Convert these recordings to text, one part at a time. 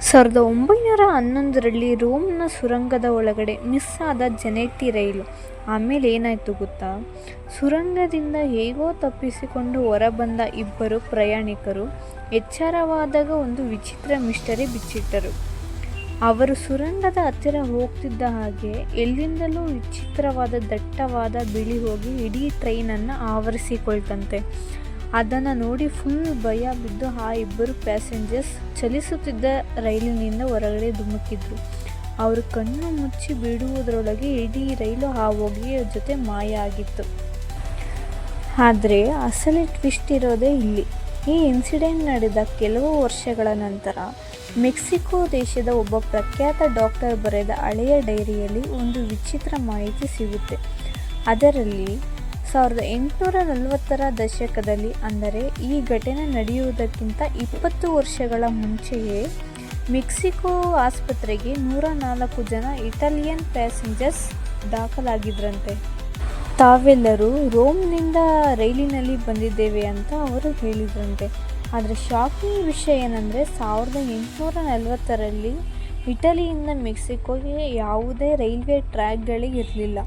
1911ರಲ್ಲಿ ರೋಮ್ನ ಸುರಂಗದ ಒಳಗಡೆ ಮಿಸ್ ಆದ ಜೆನೆಟಿ ರೈಲು. ಆಮೇಲೆ ಏನಾಯ್ತು ಗೊತ್ತಾ? ಸುರಂಗದಿಂದ ಹೇಗೋ ತಪ್ಪಿಸಿಕೊಂಡು ಹೊರಬಂದ ಇಬ್ಬರು ಪ್ರಯಾಣಿಕರು ಎಚ್ಚರವಾದಾಗ ಒಂದು ವಿಚಿತ್ರ ಮಿಸ್ಟರಿ ಬಿಚ್ಚಿಟ್ಟರು. ಅವರು ಸುರಂಗದ ಹತ್ತಿರ ಹೋಗ್ತಿದ್ದ ಹಾಗೆ ಎಲ್ಲಿಂದಲೂ ವಿಚಿತ್ರವಾದ ದಟ್ಟವಾದ ಬಿಳಿ ಹೋಗಿ ಇಡೀ ಟ್ರೈನನ್ನು ಆವರಿಸಿಕೊಳ್ತಂತೆ. ಅದನ್ನು ನೋಡಿ ಫುಲ್ ಭಯ ಬಿದ್ದು ಆ ಇಬ್ಬರು ಪ್ಯಾಸೆಂಜರ್ಸ್ ಚಲಿಸುತ್ತಿದ್ದ ರೈಲಿನಿಂದ ಹೊರಗಡೆ ಧುಮುಕಿದ್ರು. ಅವರು ಕಣ್ಣು ಮುಚ್ಚಿ ಬಿಡುವುದರೊಳಗೆ ಇಡೀ ರೈಲು ಆ ಹೊಗೆಯ ಜೊತೆ ಮಾಯ ಆಗಿತ್ತು. ಆದರೆ ಅಸಲಿ ಟ್ವಿಸ್ಟ್ ಇರೋದೇ ಇಲ್ಲಿ. ಈ ಇನ್ಸಿಡೆಂಟ್ ನಡೆದ ಕೆಲವು ವರ್ಷಗಳ ನಂತರ ಮೆಕ್ಸಿಕೋ ದೇಶದ ಒಬ್ಬ ಪ್ರಖ್ಯಾತ ಡಾಕ್ಟರ್ ಬರೆದ ಹಳೆಯ ಡೈರಿಯಲ್ಲಿ ಒಂದು ವಿಚಿತ್ರ ಮಾಹಿತಿ ಸಿಗುತ್ತೆ. ಅದರಲ್ಲಿ 1840ರ ದಶಕದಲ್ಲಿ, ಅಂದರೆ ಈ ಘಟನೆ ನಡೆಯುವುದಕ್ಕಿಂತ 20 ವರ್ಷಗಳ ಮುಂಚೆಯೇ ಮೆಕ್ಸಿಕೋ ಆಸ್ಪತ್ರೆಗೆ 104 ಜನ ಇಟಾಲಿಯನ್ ಪ್ಯಾಸೆಂಜರ್ಸ್ ದಾಖಲಾಗಿದ್ರಂತೆ. ತಾವೆಲ್ಲರೂ ರೋಮ್ನಿಂದ ರೈಲಿನಲ್ಲಿ ಬಂದಿದ್ದೇವೆ ಅಂತ ಅವರು ಹೇಳಿದ್ರಂತೆ. ಆದರೆ ಶಾಕಿಂಗ್ ವಿಷಯ ಏನಂದರೆ 1840ರಲ್ಲಿ ಇಟಲಿಯಿಂದ ಮೆಕ್ಸಿಕೋಗೆ ಯಾವುದೇ ರೈಲ್ವೆ ಟ್ರ್ಯಾಕ್ಗಳೇ ಇರಲಿಲ್ಲ.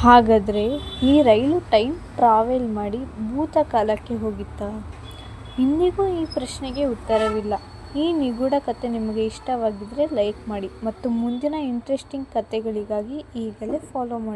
ಹಾಗಾದರೆ ಈ ರೈಲು ಟೈಮ್ ಟ್ರಾವೆಲ್ ಮಾಡಿ ಭೂತಕಾಲಕ್ಕೆ ಹೋಗಿತ್ತಾ? ಇಂದಿಗೂ ಈ ಪ್ರಶ್ನೆಗೆ ಉತ್ತರವಿಲ್ಲ. ಈ ನಿಗೂಢ ಕಥೆ ನಿಮಗೆ ಇಷ್ಟವಾಗಿದ್ದರೆ ಲೈಕ್ ಮಾಡಿ ಮತ್ತು ಮುಂದಿನ ಇಂಟ್ರೆಸ್ಟಿಂಗ್ ಕಥೆಗಳಿಗಾಗಿ ಈಗಲೇ ಫಾಲೋ ಮಾಡಿ.